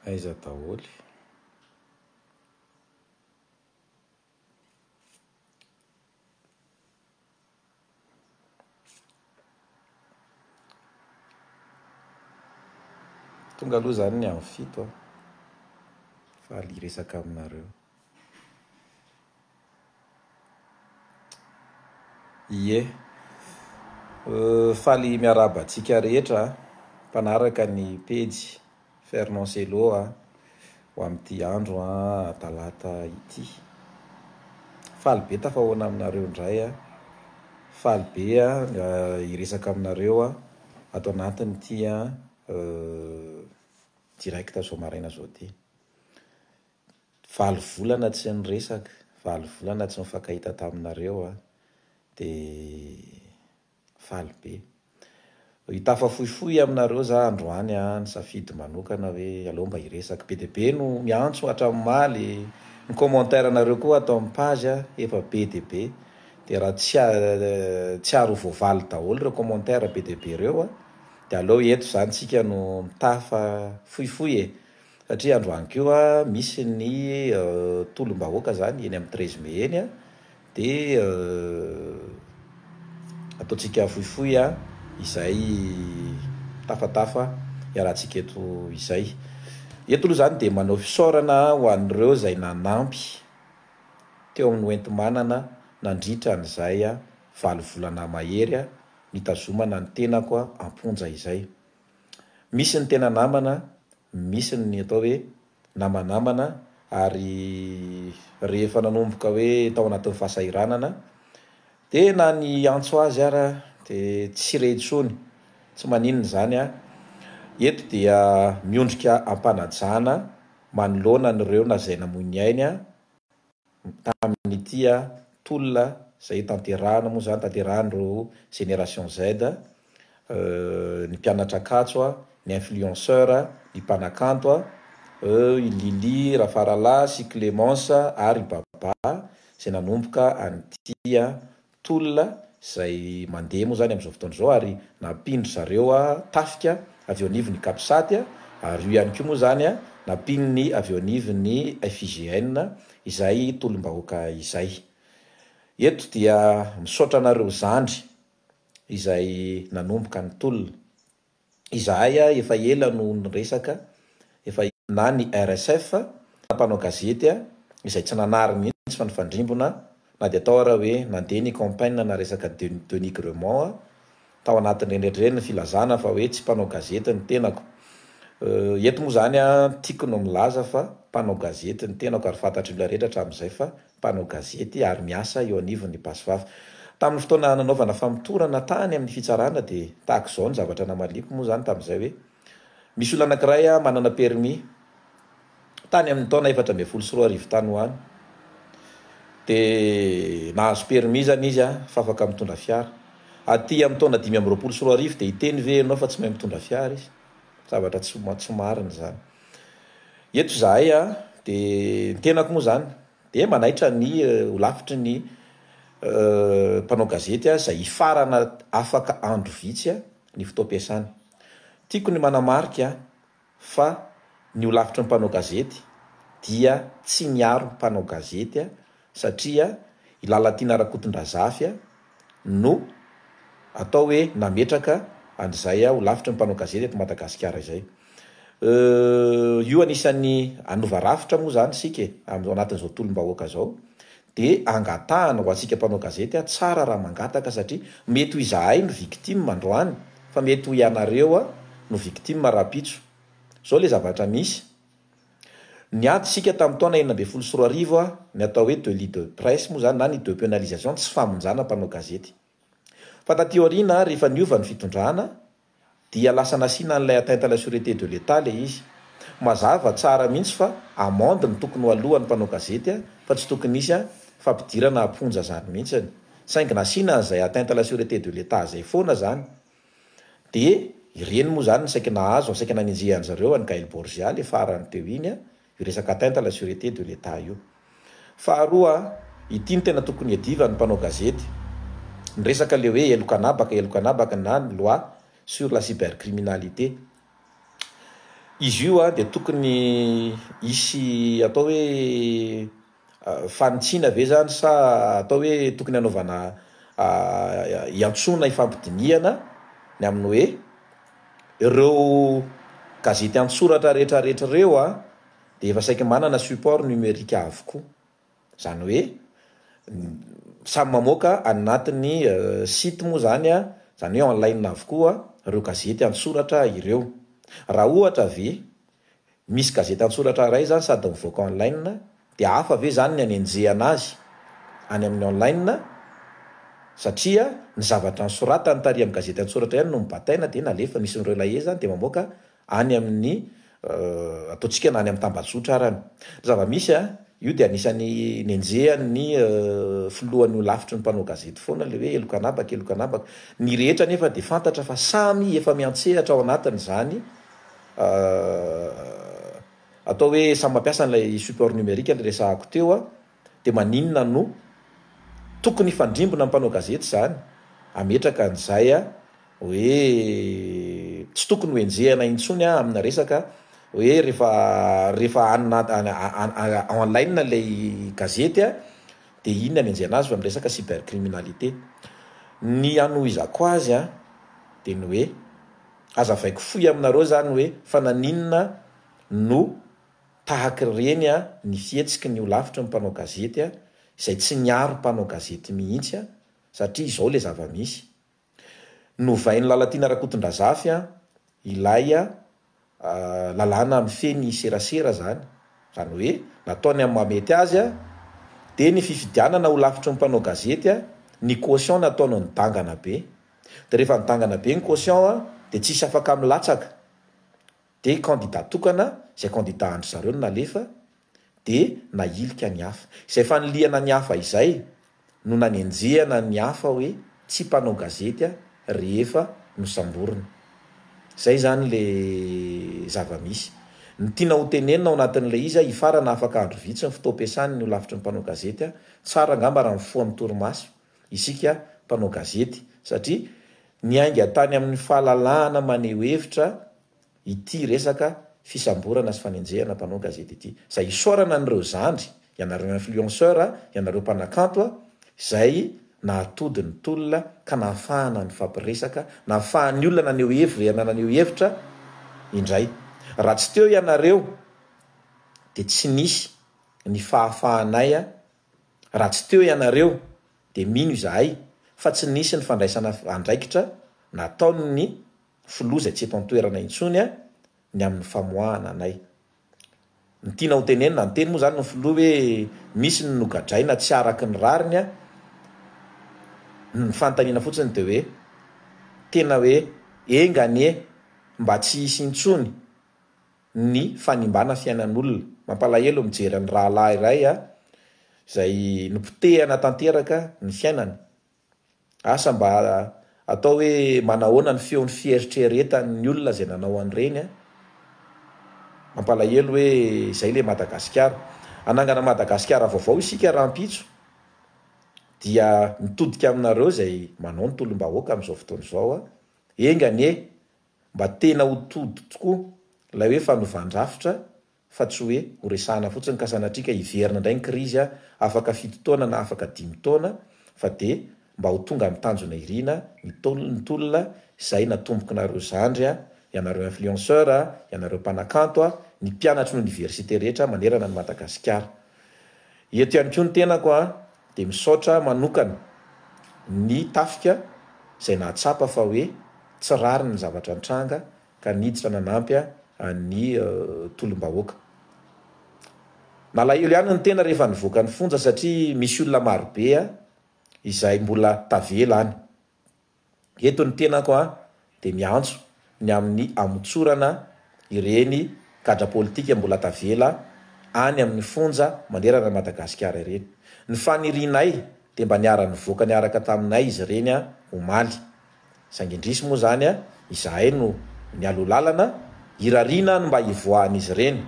aiza daholy. Tonga aloha zany ny amin'ny fito fa ali resaka aminareo. Ie, faly miaraba atsika rehetra mpanaraka ny pejy Fernand Selo ho amin'ity andro talata ity. Faly be tafahoana aminareo indray faly be iresaka aminareo ato anatiny ity direct zao maraina zao ty. Valo volana tsy niresaka, valo volana tsy mifankahita taminareo de faly be. Itafafoifoy aminareo za androany nisafidy manokana hoe aleo mba iresaka be dia be no miantso hatramin'ny ny commentaire anareo koa atao amin'ny page efa be dia be. Dia raha tsy aro voavaly daholo ireo commentaire be dia be ireo dia aleo eto zany tsika no mitafa foifoy satria androany koa misy ny tolom-bahoaka zany eny amin'ny 13 mai eny dia ataontsika foifoy izay tafatafa iarahantsika eto izay. Eto aloha zany dia manao fisaorana ho an'ireo izay nanampy teo amin'ny oenti-manana nandritra an'izay valo volana mahery nitazomana ny tenako amponja izay. Misy ny tena namana, misy ny atao hoe namanamana, ary rehefa nanomboka hoe tao anatin'ny fahasahiranana dia na ny antso azy ara dia tsy retsony, tsy maninona zany eto dia miondrika ampanajana manoloana an'ireo na zay namoy ny ainy tamin'ity tolona izay tanterahana moa zany, tanterahan'ireo génération Z, ny mpianatra Akatso, ny influenceur, ny mpanakanto, Lili Rafarala sy Clémence ary Baba izay nanomboka an'ity tolona izay mandeha moa zany amin'izao fotoana izao ary nampindry zareo tafika avy eo anivon'ny Kapisaty ary io ihany koa moa zany nampininy avy eo anivon'ny FIGN izay tolom-bahoaka izay. Eto dia misaotra anareo zandry izay nanomboka ny tolona. Izahay efa ela no niresaka, efa na ny RSF mpanao gazety izay tsy nanary mihitsy fa nifandrimbona na dia atao raha hoe nandeha ny campagne na resaka dénigrement tao anatin'ny renireny filazana fa hoe tsy mpanao gazety ny tenako. Eto moa zany tiako no milaza fa mpanao gazety ny tenako ary fantatry olona rehetra hatramin'izay fa mpanao gazety ary miasa eo anivon'ny Basivavy. Tamin'ny fotoana nanaovana famitorana tany amin'ny fitsarana dia tahaka izao ny zavatra namaliko moa zany tamin'izay hoe misy olona anankiray manana permis tany amin'ny taona 14 tany ho any dia nahazo permis zany izy fa afaka mitondra fiara. Aty amin'ny taona 5 dia iteny ve ianao fa tsy mahay mitondra fiara izy, zavatra tsy marina zany. Eto zahay dia ny tenako moa zany dia manaitra ny lavitry ny mpanao gazety izay hifarana afaka andro vitsy ny fotoam-piasany. Tiako ny manamarika fa ny lavitry ny mpanao gazety dia tsy miaro mpanao gazety satria ilalatina Rakotondrazafy no atao hoe nametraka an'izay ho lavitry ny mpanao gazety eto Madagasikara izay. Io anisan'ny anova rafitra moa zany sika amin'ny anatin'izao tolom-bahoaka zao dia angatahana ho antsika mpanao gazety tsara raha mangataka satria mety ho izahay no victime androany fa mety ho ianareo no victime rapitso. Zao le zavatra misy. Ny ady sika tamin'ny taona 1994 ny atao hoe délit de presse moa zany na ny dépénalisation tsy famonjana mpanao gazety. Fa taty aoriana rehefa niova ny fitondrana dia lasa nasiana an'ilay atteinte à la sûreté de l'État le izy. Mazava tsara mihitsy fa amende ny tokony ho alohan'ny mpanao gazety fa tsy tokony isy fampidirana amponja zany mihitsy. Saingy nasiana an'izay atteinte à la sûreté de l'État zay foana zany dia ireny moa zany saika nahazo saika nanenjehan zareo any Gaël Borgia le farany teo iny resaka atteinte à la sûreté de l'État io. Faharoa, ity ny tena tokony hiadivan'ny mpanao gazety, ny resaka le hoe elokanabaka na ny loi sur la cybercriminalité. izy io a de tokony isy atao hoe fanitsiana ve zany sa atao hoe tokony anaovana iantsona ifampidiniana ny amin'ny hoe ireo gazety antsoratra rehetrarehetra ireo a de efa saiky manana support numérika avokoa, zany hoe samy mamoaka anatin'ny site moa zany a, zany hoe online avokoa ireo gazety antsoratra ireo. Raha ohatra ve misy gazety antsoratra ray zany sady mivoaka online de hafa ve zany ny anenjehana azy any amin'ny online, satria ny zavatra nosoratany tary amin'ny gazety antsoratra ihany no mibataina de nalefa misy nireo lahe zany de mamoaka any amin'ny ataontsika na any amin'ny tambazotra arany. Zava-misy io de anisany nenjehan'ny filohan'ny lavitry ny mpanao gazety foana le hoe elokanabaka ny rehetra nefa de fantatra fa samy efa miantsehatra ao anatiny zany atao hoe samy mampiasa n'ilay support numérique ny resahako teo de maninona no tokony fandrimbona mpanao gazety zany ametraka an'izay hoe tsy tokony ho enjehana intsony amina resaka hoe rehefa online lay gazety de iny anenjehana azy fa amin'ny resaka cybercriminalité. Ny anohizako azy de ny hoe azavaiko foy aminareo zany hoe fa naninona no tahaka ireny ny fihetsiky ny ho lavitra ny mpanao gazety izay tsy niaro mpanao gazety mihitsy satria izao le zava-misy novain'ny lalatiana rakotondrazafy ilay lalàna mifeny serasera zany hoe nataony amin'ny mamety azy de ny fifidianana ho lavitry ny mpanao gazety ny caution nataony nidangana be de rehefa nidangana be ny caution de tsisy afaka milatsaka de candidat tokana izay candidat andro zareo no nalefa de nailika ny hafa izay faniliana ny hafa izay no nanenjehana ny hafa hoe tsy mpanao gazety rehefa nosamborona. Zay zany le zava-misy ny tiana ho tenenina ao anatin'le izy ifarana afaka andro vitsy ny fotoam-piasany ny ho lavitry ny mpanao gazety tsara angamba raha mifoha amin'ny torimaso isika mpanao gazety satria ny ainga tany amin'ny fahalalahana maneho hevitra ity resaka fisamborana sy fanenjehana mpanao gazety ity, zay isorana n'ireo zandry ianareo influenceur ianareo mpanakanto zay nahatody ny tolona ka nahafahana ny fampiresaka nahafahan'ny olona naneho hevitra naneho hevitra indray. Raha tsy teo ianareo de tsy nisy ny fahafahanay raha tsy teo ianareo de mino izahay fa tsy nisy ny fandraisana andraikitra nataony ny filoha zay tsy eto antoerana intsony ny amin'ny famoahana anay. Ny tiana ho tenenina ny teny moa zany ny filoha hoe misy ny nogadraina tsy araky ny rariny ny fantaniana fotsiny de hoe tena hoe engany mba tsy hisy intsony ny fanimbana fiainan'olona mampalahelo mijery ny rahalahy iray zay nopotehana tanteraka ny fiainany asa mba atao hoe manahoana ny feon'ny fieritreretan'ny olona zay nanao an'ireny mampalahelo hoe zay le Madagasikara anangana Madagasikara vaovao isika rahampitso dia mitodika aminareo zay manao ny tolom-bahoaka amin'izao fotoana izao engany mba tena ho tody tokoa lay hoe fanovandrafitra fa tsy hoe horesahana fotsiny ka sanatrika hiverina indray ny krizy afaka 7 taona na afaka 5 taona fa de mba ho tonga amin'ny tanjona irina ny tolona izay natomboky nareo zandry ianareo influenceur ianareo mpanakanto ny mpianatry ny université rehetra manerana ny Madagasikara. Eto ihany koa ny tenako de misaotra manokana ny tafika izay nahatsapa fa hoe tsy rary ny zavatra antranga ka niditra nanampy ny tolom-bahoaka. Malahelo ihany ny tena rehefa nivoaka ny fonja satria misy olona marobe izay mbola tavela any. Eto ny tenako de miantso ny amin'ny amotsorana ireny kadra politika mbola tavela any amin'ny fonja manerana Madagasikara ireny. Ny fanirinay de mba niara nivoaka niaraka taminay izy ireny omaly sangendrisy moa zany izahay no nialolalana irarina no mba hivoahan'izy ireny.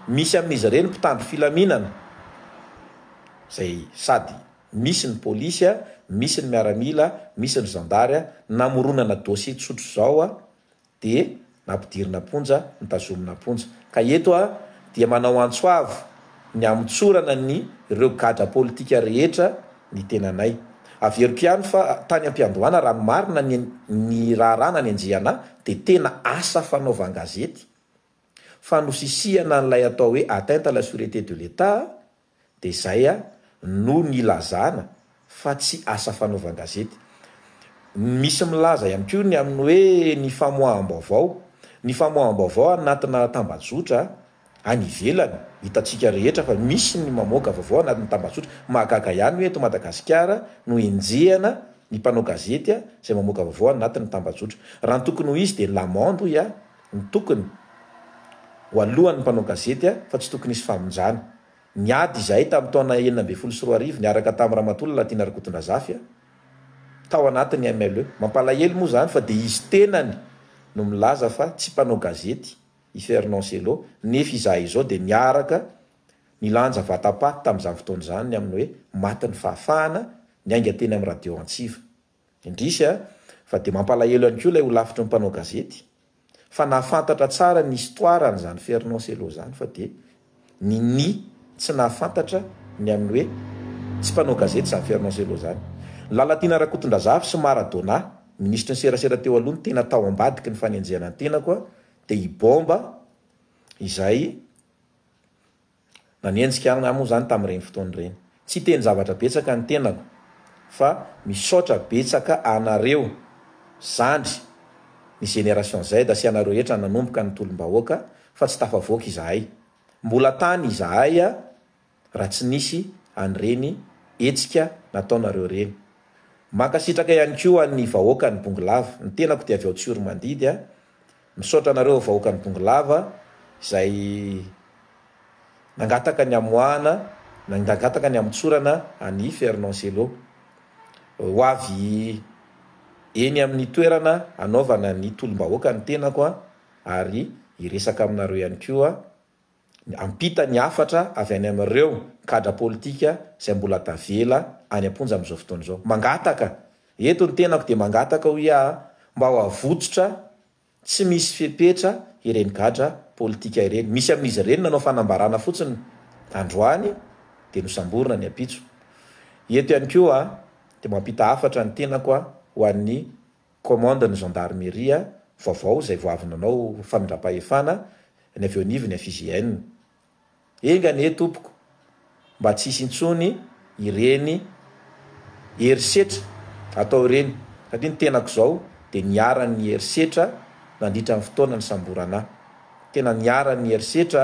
Misy amin'izy ireny mpitandro filaminana zay sady misy ny polisy misy ny miaramila misy ny zandary namoronana dossier tsotro zao de na ampidirina ponja nitazomina ponja ka eto a dia manao antsoavo ny amitsorana ny ireo gadra politika rehetra ny tenanay averiko ihany fa tany ampiandohana raha marina ny raharana ny anjehana dia tena asa fanaovan-gazety fa nosisihana n'ilay atao hoe atteinte à la sûreté de l'État dia izay a no nilazana fa tsy asa fanaovan-gazety. Misy milaza ihany koa ny amin'ny hoe ny famoaham-baovao. Ny famoaham-baovao anatina tambazotra any ivelany hitantsika rehetra fa misy ny mamoaka vaovao anatin'ny tambazotra mahagaga ihany hoe eto Madagasikara no enjehana ny mpanao gazety izay mamoaka vaovao anatin'ny tambazotra. Raha ny tokony ho izy dia Lamando ny tokony ho alohan'ny mpanao gazety fa tsy tokony isy famonjana. Niady izay tamin'ny taona 2024 niaraka tamin'ny Ramatolona Tiana Rakotondrazafy tao anatin'ny MLE. Mampalahelo moa zany fa dia izy tenany no milaza fa tsy mpanao gazety i Fernand Sello nefa izahay izao dia niaraka nilanja vatapaty tamin'izany fotoana izany amin'ny hoe maty ny fahafahana ny ainga teny amin'ny radio Antsiva. Indrisy fa dia mampalahelo ihany koa ilay ho lafitry ny mpanao gazety fa nahafantatra tsara ny histoirany zany Fernand Sello zany fa dia ny tsy nahafantatra ny amin'ny hoe tsy mpanao gazety zany Fernand Sello zany. Lalatiana Rakotondrazafy sy Maradona ministra ny serasera teo aloha ny tena tao ambadiky ny fanenjehana ny tena koa dia ibomba izay nanenjika moa zany tamin'ireny fotoana ireny. Tsy teny zavatra betsaka ny tenako fa misaotra betsaka anareo zandry ny génération Z sy anareo rehetra nanomboka ny tolom-bahoaka fa tsy tafavoaka izahay. Mbola tany izahay raha tsy nisy an'ireny hetsika nataonareo reny. Mankasitraka ihany koa ny vahoaka ny Bongolava. Ny tenako dia avy ao Tsiorymandidy misaotra anareo vahoaka ny Bongolava izay nangataka ny amoahana nangataka ny amitsorana any Fernand Sello ho avy eny amin'ny toerana anaovana ny tolom-bahoaka ny tenako ary iresaka aminareo ihany koa ampita ny afatra avy any amin'ireo kadra politika izay mbola tavela any amponja amin'izao fotoana izao. Mangataka eto ny tenako dia mangataka hoe mba ho avototra tsy misy fepetra ireny gadra politika ireny. Misy amin'izy ireny nanao fanambarana fotsiny androany dia nosamborina ny ampitso. Eto ihany koa dia mampita afatra ny tenako ho an'ny commande ny gendarmerie vaovao izay vao avy nanao famindram-pahefana ny avy eo anivy ny FIGN. Engany tompoko mba tsy hisy intsony ireny herisetra atao ireny satria ny tenako izao dia niaran'ny herisetra nandritra ny fotoana ny samborana. Tena niaran'ny herisetra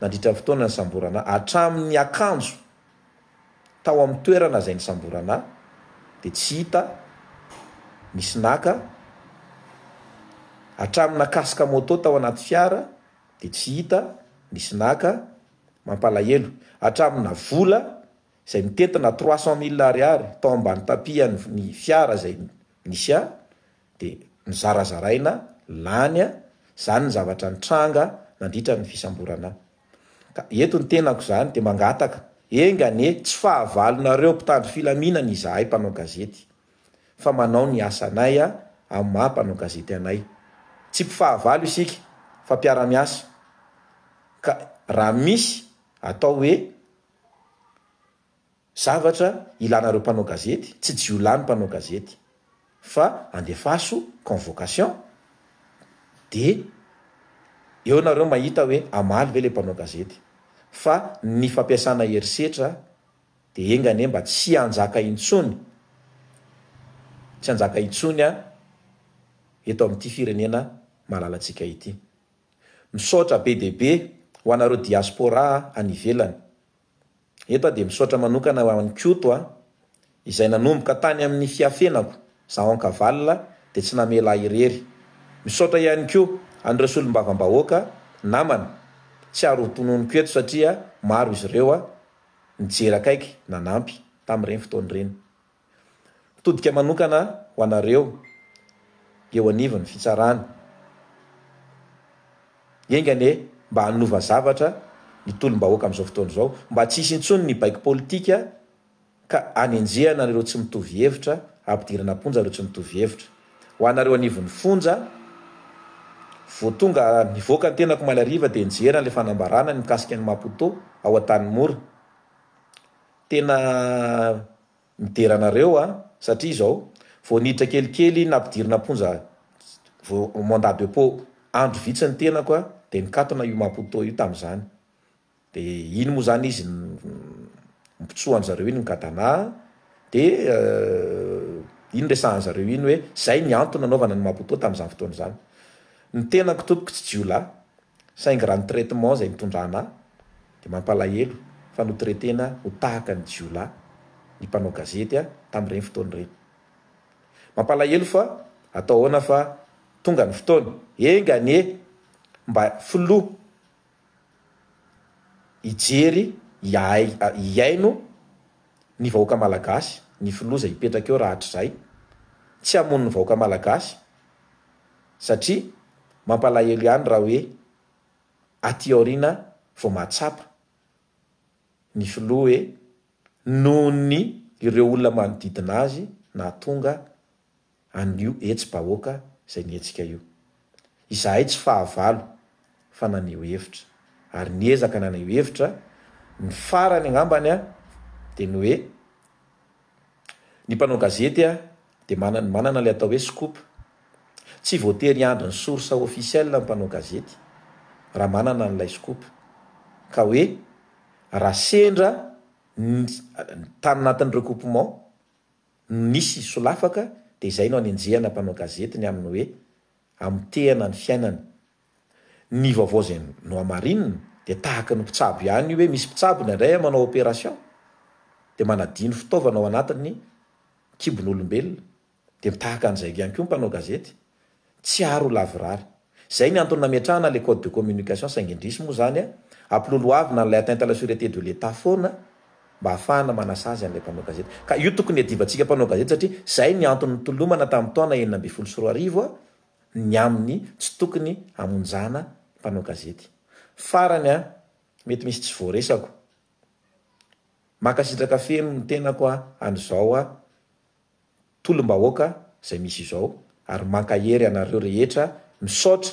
nandritra ny fotoana ny samborana hatramin'ny akanjo tao amin'ny toerana izay ny samborana dia tsy hita nisy naka, hatramina kasika moto tao anaty fiara dia tsy hita nisy naka. Mampalahelo hatramina vola izay mitentina 300,000 ariary tao ambany tapihan'ny fiara izay nisy dia nizarazaraina lany zany ny zavatra nitranga nandritra ny fisamborana. Ka eto ny tenako zany dia mangataka engane tsy fahavalonareo mpitandro filaminana izahay mpanao gazety fa manao ny asanay amin'ny maha mpanao gazety anay. Tsy mpifahavalo isika fa mpiara-miasa. Ka raha misy atao hoe zavatra ilanareo mpanao gazety tsy jiolany mpanao gazety fa andefaso convocation dia eo nareo mahita hoe amaly ve le mpanao gazety fa ny fampiasana herisetra dia engane mba tsy hanjaka intsony eto amin'ity firenena malalatsika ity. Misaotra be dia be ho anareo diaspora any ivelany. Eto dia misaotra manokana ho an'ny Koto izay nanomboka tany amin'ny fiafenako zaho ankavalina dia tsy namela irery. Misaotra ihany koa an'ireo solombavam-bahoaka namana tsy aro tononoko eto satria maro izy ireo nijery akaiky nanampy tamin'ireny fotoana ireny. Mitodika manokana ho anareo eo anivon'ny fitsarana engane mba hanova zavatra ny tolom-bahoaka amin'izao fotoana izao mba tsy hisy intsony ny baiko politika ka anenjehana ireo tsy mitovy hevitra ampidirana ponja ireo tsy mitovy hevitra. Ho anareo anivon'ny vo tonga nivoaka ny tenako malariva de nijerana le fanambarana ny mikasika ny Maputo ao an-tany mora. Tena mideranareo satria zao vo niditra kelikely nampidirina ponja vo mandat de dépôt andro vitsy ny tenako de nikatona io Maputo io tam'izany. De iny moa zany izy mpitsoany zareo iny nikatana de iny resahany zareo iny hoe zay ny antony nanaovana ny Maputo tam'izany fotoana zany. Ny tenako tompoko tsy jiola saingy raha ny traitement zay nitondrana de mampalahelo fa notretena ho tahaka ny jiola ny mpanao gazety tamin'ireny fotoana ireny. Mampalahelo fa atao ahoana fa tonga ny fotoana engane mba filoha ijery iaino ny vahoaka malagasy, ny filoha zay hipetraka eo raha hatr'izay tsy hamono ny vahoaka malagasy satria mampalahelo ihany raha hoe aty aoriana vao mahatsapa ny filoha hoe noho ny ireo olona manodidina azy na tonga an'io hetsi-bahoaka zay nietsika io. Izahay tsy fahavalo fa naneho hevitra ary niezaka naneho hevitra. Ny farany angambany de ny hoe ny mpanao gazety de manana le atao hoe scoop. Tsy voatery andro ny source officielle ny mpanao gazety raha manana n'ilay scoop ka hoe raha sendra tany anatin'ny recoupement nisy solafaka de izay no anenjehana mpanao gazety ny amin'ny hoe amtehana ny fiainana. Ny vaovao zay no amarinina de tahaka ny mpitsabo ihany hoe misy mpitsabo indray manao opération de manadino fitaovana ao anatin'ny kibon'olombelona de mitahaka an'izay ihany koa mpanao gazety tsy aro lavirary. Zay ny antony nametrahana le code de communication saingy indrisy moa zany ampiloloavina n'ilay atteinte à la sûreté de l'État foana mba ahafahana manasazy an'ilay mpanao gazety. Ka io tokony adivantsika mpanao gazety satria zay ny antony nitolomana tamin'ny taona 2024 ny amin'ny tsy tokony amonjana mpanao gazety. Farany mety misy tsy voaresako makasitraka feno ny tenako an'izao tolom-bahoaka zay misy izao ary mankahery anareo rehetra misaotra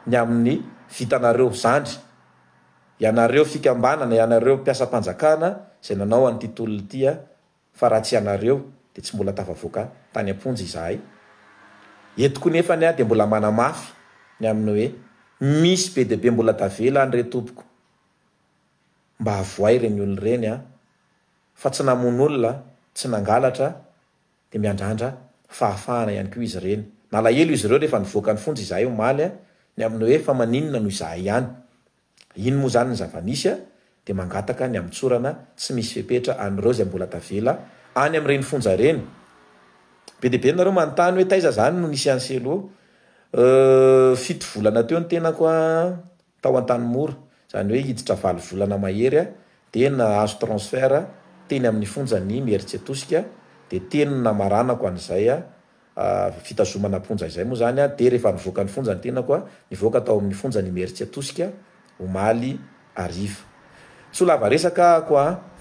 ny amin'ny vitanareo zandry ianareo fikambanana ianareo mpiasa-panjakana zay nanao an'ity tolona ity fa raha tsy ianareo de tsy mbola tafavoaka tany amponjy izahay. Etiko nefany de mbola manamafy ny amin'ny hoe misy be de be mbola tavela andre tompoko mba havoay reny olona reny fa tsy namono olona tsy nangalatra de miandrandra fahafahana ihany koa izy reny. Nalahelo izy ireo rehefa nivoaka ny fonjy izahay omaly ny amin'ny hoe fa maninona no izahay ihany. Iny moa zany ny zava-nisy de mangataka ny amitsorana tsy misy fepetra an'ireo zay mbola tavela any amin'ireny fonja reny. Be de be nareo manontany hoe taiza zany no nisy anselo 7 volana teo ny tenako tao an-tany mora zany hoe hiditra 7 volana mahery de nahazo transfert teny amin'ny fonjany Mieritsetosika de teny namaranako an'izay fitazomana ponja izay moa zany de rehefa nivoaka ny fonja ny tenako nivoaka tao amin'ny fonjany Mieritsetosika omaly ariva. Tsy lava resaka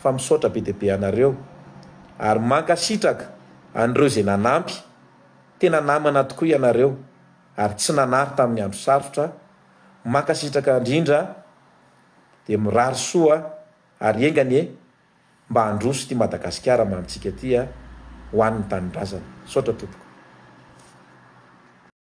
fa misaotra be de be anareo ary mankasitraka an'ireo zay nanampy tena namana tokoa ianareo ary tsy nanary tamin'ny andro sarotra. Mankasitraka indrindra de mirary soa ary engany mba handroso ty Madagasikara mamitsika ty ho an'ny tanindrazana. Saotra tompoko.